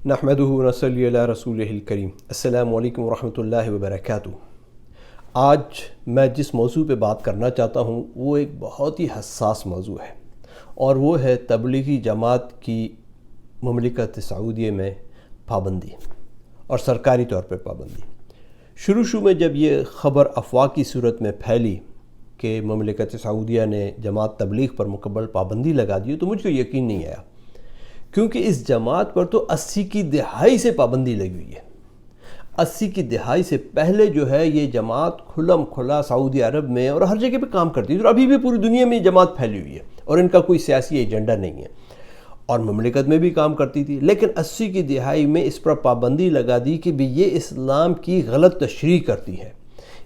نحمدہ ونصلی علی رسولہ الکریم۔ السلام علیکم ورحمۃ اللہ وبرکاتہ۔ آج میں جس موضوع پہ بات کرنا چاہتا ہوں وہ ایک بہت ہی حساس موضوع ہے، اور وہ ہے تبلیغی جماعت کی مملکت سعودیہ میں پابندی، اور سرکاری طور پر پابندی۔ شروع میں جب یہ خبر افواہ کی صورت میں پھیلی کہ مملکت سعودیہ نے جماعت تبلیغ پر مکمل پابندی لگا دی تو مجھ کو یقین نہیں آیا، کیونکہ اس جماعت پر تو 80 کی دہائی سے پابندی لگی ہوئی ہے۔ 80 کی دہائی سے پہلے جو ہے یہ جماعت کھلم کھلا سعودی عرب میں اور ہر جگہ پہ کام کرتی ہے، اور ابھی بھی پوری دنیا میں یہ جماعت پھیلی ہوئی ہے، اور ان کا کوئی سیاسی ایجنڈا نہیں ہے، اور مملکت میں بھی کام کرتی تھی۔ لیکن 80 کی دہائی میں اس پر پابندی لگا دی کہ یہ اسلام کی غلط تشریح کرتی ہے۔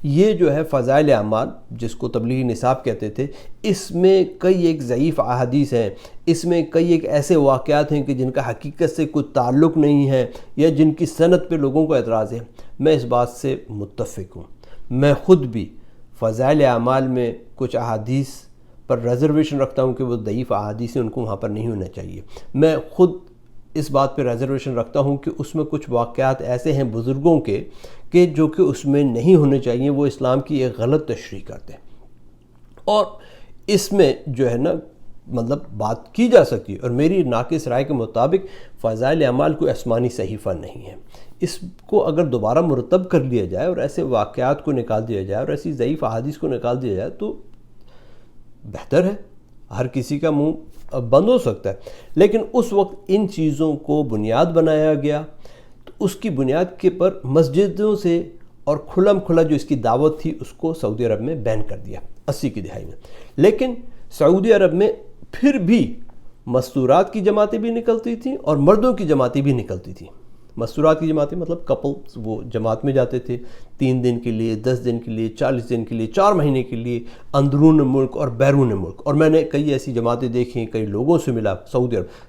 یہ جو ہے فضائل اعمال، جس کو تبلیغی نصاب کہتے تھے، اس میں کئی ایک ضعیف احادیث ہیں، اس میں کئی ایک ایسے واقعات ہیں کہ جن کا حقیقت سے کوئی تعلق نہیں ہے، یا جن کی سند پہ لوگوں کو اعتراض ہے۔ میں اس بات سے متفق ہوں۔ میں خود بھی فضائل اعمال میں کچھ احادیث پر ریزرویشن رکھتا ہوں کہ وہ ضعیف احادیث ہیں، ان کو وہاں پر نہیں ہونا چاہیے۔ میں خود اس بات پہ ریزرویشن رکھتا ہوں کہ اس میں کچھ واقعات ایسے ہیں بزرگوں کے کہ جو کہ اس میں نہیں ہونے چاہیے، وہ اسلام کی ایک غلط تشریح کرتے ہیں، اور اس میں جو ہے نا مطلب بات کی جا سکتی ہے۔ اور میری ناقص رائے کے مطابق فضائل اعمال کوئی آسمانی صحیفہ نہیں ہے۔ اس کو اگر دوبارہ مرتب کر لیا جائے اور ایسے واقعات کو نکال دیا جائے اور ایسی ضعیف احادیث کو نکال دیا جائے تو بہتر ہے، ہر کسی کا منہ بند ہو سکتا ہے۔ لیکن اس وقت ان چیزوں کو بنیاد بنایا گیا، تو اس کی بنیاد کے پر مسجدوں سے اور کھلم کھلا جو اس کی دعوت تھی اس کو سعودی عرب میں بین کر دیا 80 کی دہائی میں۔ لیکن سعودی عرب میں پھر بھی مستورات کی جماعتیں بھی نکلتی تھیں اور مردوں کی جماعتیں بھی نکلتی تھیں۔ مستورات کی جماعتیں مطلب کپل وہ جماعت میں جاتے تھے 3 دن کے لیے، 10 دن کے لیے، 40 دن کے لیے، 4 مہینے کے لیے، اندرون ملک اور بیرون ملک۔ اور میں نے کئی ایسی جماعتیں دیکھیں، کئی لوگوں سے ملا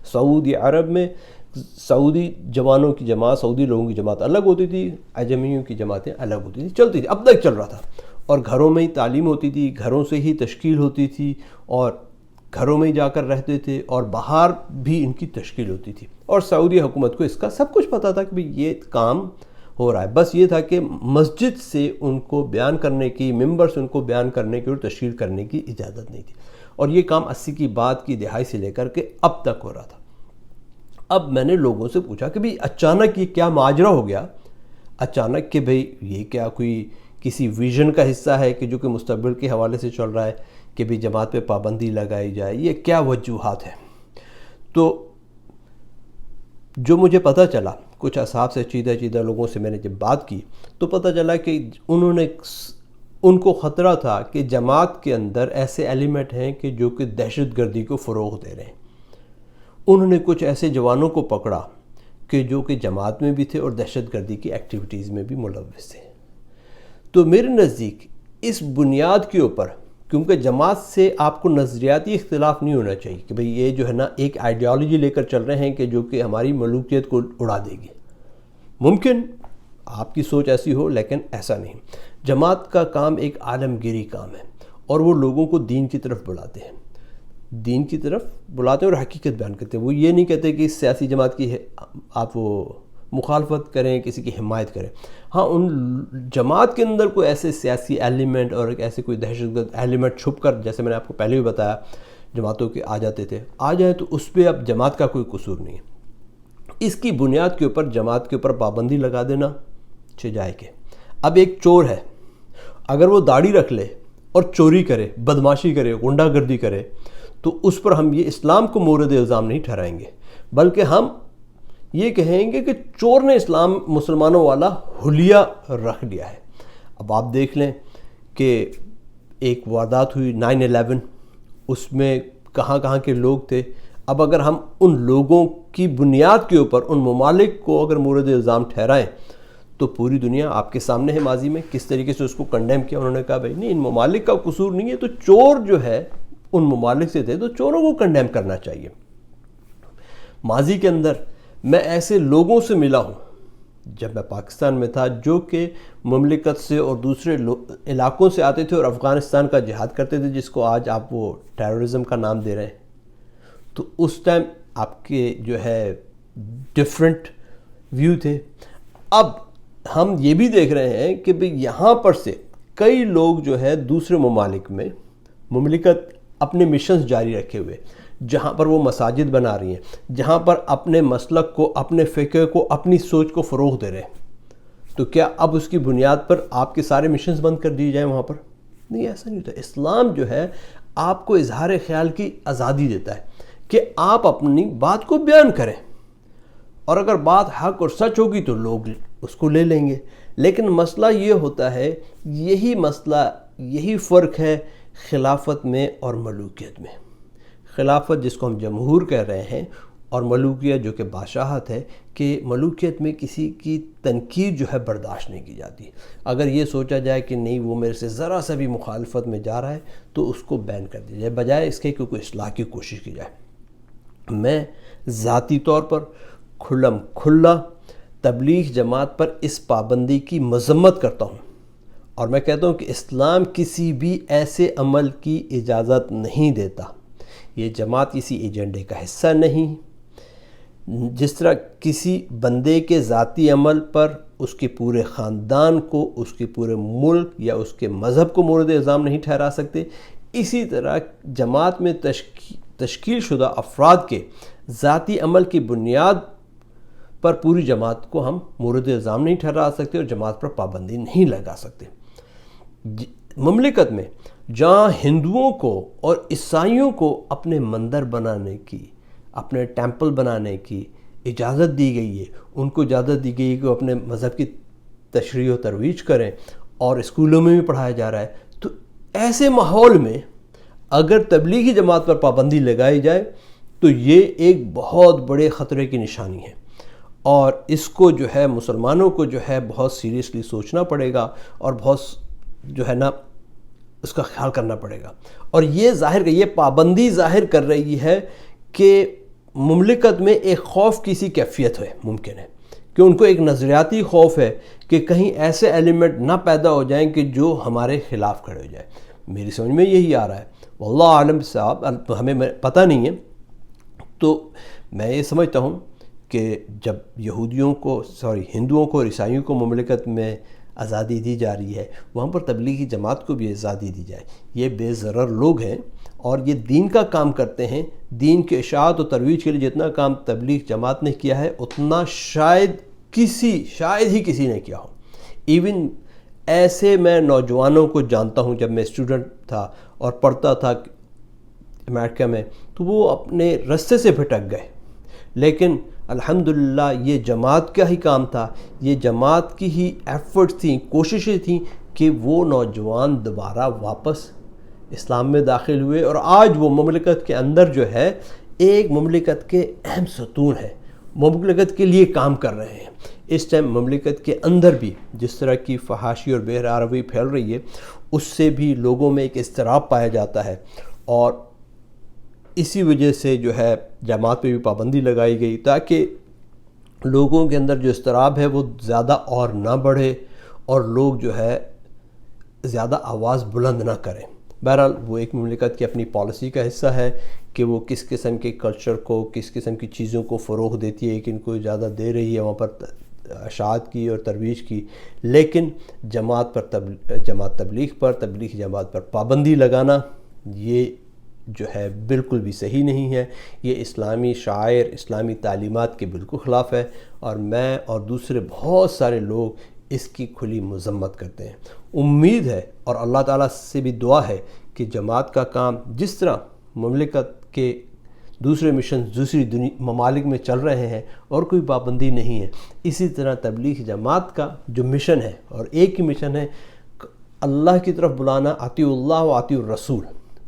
سعودی عرب میں۔ سعودی جوانوں کی جماعت، سعودی لوگوں کی جماعت الگ ہوتی تھی، عجمیوں کی جماعتیں الگ ہوتی تھی، چلتی تھی، اب تک چل رہا تھا۔ اور گھروں میں ہی تعلیم ہوتی تھی، گھروں سے ہی تشکیل ہوتی تھی، اور گھروں میں ہی جا کر رہتے تھے، اور باہر بھی ان کی تشکیل ہوتی تھی۔ اور سعودی حکومت کو اس کا سب کچھ پتہ تھا کہ یہ کام ہو رہا ہے، بس یہ تھا کہ مسجد سے ان کو بیان کرنے کی، ممبر سے ان کو بیان کرنے کی اور تشہیر کرنے کی اجازت نہیں تھی۔ اور یہ کام 80 کی بعد کی دہائی سے لے کر کے اب تک ہو رہا تھا۔ اب میں نے لوگوں سے پوچھا کہ بھئی اچانک یہ کیا ماجرا ہو گیا؟ اچانک کہ بھئی یہ کیا کوئی کسی ویژن کا حصہ ہے کہ جو کہ مستقبل کے حوالے سے چل رہا ہے کہ بھی جماعت پہ پابندی لگائی جائے؟ یہ کیا وجوہات ہیں؟ تو جو مجھے پتہ چلا، کچھ اصحاب سے چیدہ لوگوں سے میں نے جب بات کی تو پتہ چلا کہ ان کو خطرہ تھا کہ جماعت کے اندر ایسے ایلیمنٹ ہیں کہ جو کہ دہشت گردی کو فروغ دے رہے ہیں۔ انہوں نے کچھ ایسے جوانوں کو پکڑا کہ جو کہ جماعت میں بھی تھے اور دہشت گردی کی ایکٹیویٹیز میں بھی ملوث تھے۔ تو میرے نزدیک اس بنیاد کے اوپر، کیونکہ جماعت سے آپ کو نظریاتی اختلاف نہیں ہونا چاہیے کہ بھئی یہ جو ہے نا ایک آئیڈیالوجی لے کر چل رہے ہیں کہ جو کہ ہماری ملوکیت کو اڑا دے گی۔ ممکن آپ کی سوچ ایسی ہو، لیکن ایسا نہیں۔ جماعت کا کام ایک عالمگیری کام ہے، اور وہ لوگوں کو دین کی طرف بلاتے ہیں، دین کی طرف بلاتے ہیں اور حقیقت بیان کرتے ہیں۔ وہ یہ نہیں کہتے کہ اس سیاسی جماعت کی آپ وہ مخالفت کریں، کسی کی حمایت کریں۔ ہاں، ان جماعت کے اندر کوئی ایسے سیاسی ایلیمنٹ اور ایسے کوئی دہشت گرد ایلیمنٹ چھپ کر، جیسے میں نے آپ کو پہلے بھی بتایا، جماعتوں کے آ جاتے تھے، آ جائیں تو اس پہ اب جماعت کا کوئی قصور نہیں ہے۔ اس کی بنیاد کے اوپر جماعت کے اوپر پابندی لگا دینا جائے کہ اب ایک چور ہے، اگر وہ داڑھی رکھ لے اور چوری کرے، بدماشی کرے، غنڈہ گردی کرے، تو اس پر ہم یہ اسلام کو مورد الزام نہیں ٹھہرائیں گے، بلکہ ہم یہ کہیں گے کہ چور نے اسلام مسلمانوں والا حلیہ رکھ لیا ہے۔ اب آپ دیکھ لیں کہ ایک واردات ہوئی 9/11، اس میں کہاں کہاں کے لوگ تھے۔ اب اگر ہم ان لوگوں کی بنیاد کے اوپر ان ممالک کو اگر مورد الزام ٹھہرائیں تو پوری دنیا آپ کے سامنے ہے، ماضی میں کس طریقے سے اس کو کنڈیم کیا۔ انہوں نے کہا بھائی نہیں، ان ممالک کا قصور نہیں ہے، تو چور جو ہے ان ممالک سے تھے تو چوروں کو کنڈیم کرنا چاہیے۔ ماضی کے اندر میں ایسے لوگوں سے ملا ہوں جب میں پاکستان میں تھا، جو کہ مملکت سے اور دوسرے علاقوں سے آتے تھے اور افغانستان کا جہاد کرتے تھے، جس کو آج آپ وہ ٹیررزم کا نام دے رہے ہیں۔ تو اس ٹائم آپ کے جو ہے ڈیفرنٹ ویو تھے۔ اب ہم یہ بھی دیکھ رہے ہیں کہ بھئی یہاں پر سے کئی لوگ جو ہے دوسرے ممالک میں مملکت اپنے مشنز جاری رکھے ہوئے، جہاں پر وہ مساجد بنا رہی ہیں، جہاں پر اپنے مسلک کو، اپنے فقہ کو، اپنی سوچ کو فروغ دے رہے ہیں، تو کیا اب اس کی بنیاد پر آپ کے سارے مشنز بند کر دیے جائیں وہاں پر؟ نہیں، ایسا نہیں ہوتا۔ اسلام جو ہے آپ کو اظہار خیال کی آزادی دیتا ہے کہ آپ اپنی بات کو بیان کریں، اور اگر بات حق اور سچ ہوگی تو لوگ اس کو لے لیں گے۔ لیکن مسئلہ یہ ہوتا ہے، یہی مسئلہ، یہی فرق ہے خلافت میں اور ملوکیت میں۔ خلافت جس کو ہم جمہور کہہ رہے ہیں، اور ملوکیت جو کہ بادشاہت ہے، کہ ملوکیت میں کسی کی تنقید جو ہے برداشت نہیں کی جاتی۔ اگر یہ سوچا جائے کہ نہیں وہ میرے سے ذرا سا بھی مخالفت میں جا رہا ہے تو اس کو بین کر دیا جائے، بجائے اس کے کہ کوئی اصلاح کی کوشش کی جائے۔ میں ذاتی طور پر کھلم کھلا تبلیغ جماعت پر اس پابندی کی مذمت کرتا ہوں، اور میں کہتا ہوں کہ اسلام کسی بھی ایسے عمل کی اجازت نہیں دیتا۔ یہ جماعت کسی ایجنڈے کا حصہ نہیں۔ جس طرح کسی بندے کے ذاتی عمل پر اس کے پورے خاندان کو، اس کے پورے ملک یا اس کے مذہب کو مورد الزام نہیں ٹھہرا سکتے، اسی طرح جماعت میں تشکیل شدہ افراد کے ذاتی عمل کی بنیاد پر پوری جماعت کو ہم مورد الزام نہیں ٹھہرا سکتے اور جماعت پر پابندی نہیں لگا سکتے۔ مملکت میں جہاں ہندوؤں کو اور عیسائیوں کو اپنے مندر بنانے کی، اپنے ٹیمپل بنانے کی اجازت دی گئی ہے، ان کو اجازت دی گئی ہے کہ وہ اپنے مذہب کی تشریح و ترویج کریں، اور اسکولوں میں بھی پڑھایا جا رہا ہے، تو ایسے ماحول میں اگر تبلیغی جماعت پر پابندی لگائی جائے تو یہ ایک بہت بڑے خطرے کی نشانی ہے، اور اس کو جو ہے مسلمانوں کو جو ہے بہت سیریسلی سوچنا پڑے گا، اور بہت جو ہے نا اس کا خیال کرنا پڑے گا۔ اور یہ پابندی ظاہر کر رہی ہے کہ مملکت میں ایک خوف کی سی کیفیت ہے، ممکن ہے کہ ان کو ایک نظریاتی خوف ہے کہ کہیں ایسے ایلیمنٹ نہ پیدا ہو جائیں کہ جو ہمارے خلاف کھڑے ہو جائیں۔ میری سمجھ میں یہی آ رہا ہے، واللہ عالم صاحب، ہمیں پتہ نہیں ہے۔ تو میں یہ سمجھتا ہوں کہ جب ہندوؤں کو اور عیسائیوں کو مملکت میں آزادی دی جا رہی ہے، وہاں پر تبلیغی جماعت کو بھی آزادی دی جائے۔ یہ بے ضرر لوگ ہیں اور یہ دین کا کام کرتے ہیں۔ دین کے اشاعت و ترویج کے لیے جتنا کام تبلیغ جماعت نے کیا ہے، اتنا شاید ہی کسی نے کیا ہو۔ ایون ایسے میں نوجوانوں کو جانتا ہوں، جب میں اسٹوڈنٹ تھا اور پڑھتا تھا امریکہ میں، تو وہ اپنے رستے سے بھٹک گئے، لیکن الحمدللہ یہ جماعت کا ہی کام تھا، یہ جماعت کی ہی ایفرٹس تھیں، کوششیں تھیں کہ وہ نوجوان دوبارہ واپس اسلام میں داخل ہوئے، اور آج وہ مملکت کے اندر جو ہے ایک مملکت کے اہم ستون ہے، مملکت کے لیے کام کر رہے ہیں۔ اس ٹائم مملکت کے اندر بھی جس طرح کی فحاشی اور بے روی پھیل رہی ہے، اس سے بھی لوگوں میں ایک اضطراب پایا جاتا ہے، اور اسی وجہ سے جو ہے جماعت پہ بھی پابندی لگائی گئی تاکہ لوگوں کے اندر جو اضطراب ہے وہ زیادہ اور نہ بڑھے، اور لوگ جو ہے زیادہ آواز بلند نہ کریں۔ بہرحال وہ ایک مملکت کی اپنی پالیسی کا حصہ ہے کہ وہ کس قسم کے کلچر کو، کس قسم کی چیزوں کو فروغ دیتی ہے، کن کو اجازت دے رہی ہے وہاں پر اشاعت کی اور ترویج کی۔ لیکن جماعت تبلیغ پر، تبلیغ جماعت پر پابندی لگانا یہ جو ہے بالکل بھی صحیح نہیں ہے۔ یہ اسلامی شعائر، اسلامی تعلیمات کے بالکل خلاف ہے، اور میں اور دوسرے بہت سارے لوگ اس کی کھلی مذمت کرتے ہیں۔ امید ہے اور اللہ تعالیٰ سے بھی دعا ہے کہ جماعت کا کام جس طرح مملکت کے دوسرے مشن دوسری ممالک میں چل رہے ہیں اور کوئی پابندی نہیں ہے، اسی طرح تبلیغ جماعت کا جو مشن ہے، اور ایک ہی مشن ہے، اللہ کی طرف بلانا، اطیعوا اللہ و اطیعوا الرسول،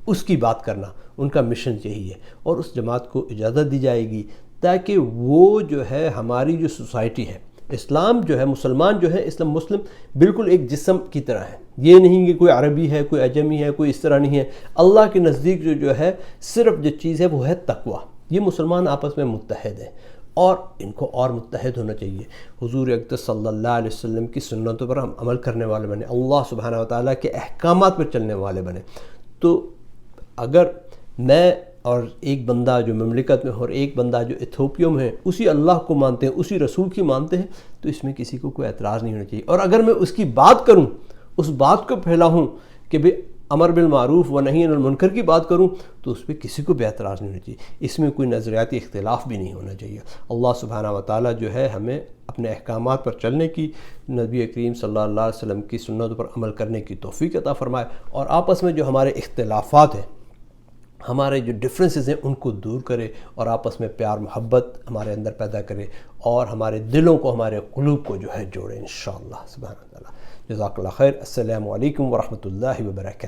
اس کی بات کرنا، ان کا مشن یہی ہے، اور اس جماعت کو اجازت دی جائے گی تاکہ وہ جو ہے ہماری جو سوسائٹی ہے، اسلام جو ہے، مسلمان جو ہے، اسلام مسلم بالکل ایک جسم کی طرح ہے۔ یہ نہیں کہ کوئی عربی ہے، کوئی عجمی ہے، کوئی اس طرح نہیں ہے۔ اللہ کے نزدیک جو ہے صرف جو چیز ہے وہ ہے تقویٰ۔ یہ مسلمان آپس میں متحد ہیں، اور ان کو اور متحد ہونا چاہیے۔ حضور اقدس صلی اللہ علیہ وسلم کی سنتوں پر ہم عمل کرنے والے بنے، اللہ سبحانہ و تعالیٰ کے احکامات پر چلنے والے بنے۔ تو اگر میں اور ایک بندہ جو مملکت میں اور ایک بندہ جو ایتھوپیا میں ہے اسی اللہ کو مانتے ہیں، اسی رسول کی مانتے ہیں، تو اس میں کسی کو کوئی اعتراض نہیں ہونا چاہیے۔ اور اگر میں اس کی بات کروں، اس بات کو پھیلاؤں کہ بھئی امر بالمعروف و نہی عن المنکر کی بات کروں، تو اس پہ کسی کو بھی اعتراض نہیں ہونا چاہیے، اس میں کوئی نظریاتی اختلاف بھی نہیں ہونا چاہیے۔ اللہ سبحانہ و تعالیٰ جو ہے ہمیں اپنے احکامات پر چلنے کی، نبی کریم صلی اللہ علیہ وسلم کی سنتوں پر عمل کرنے کی توفیق عطا فرمائے، اور آپس میں جو ہمارے اختلافات ہیں، ہمارے جو ڈفرینسز ہیں، ان کو دور کرے، اور آپس میں پیار محبت ہمارے اندر پیدا کرے، اور ہمارے دلوں کو، ہمارے قلوب کو جو ہے جوڑے انشاءاللہ سبحانہ تعالیٰ۔ جزاک اللہ خیر۔ السلام علیکم ورحمۃ اللہ وبرکاتہ۔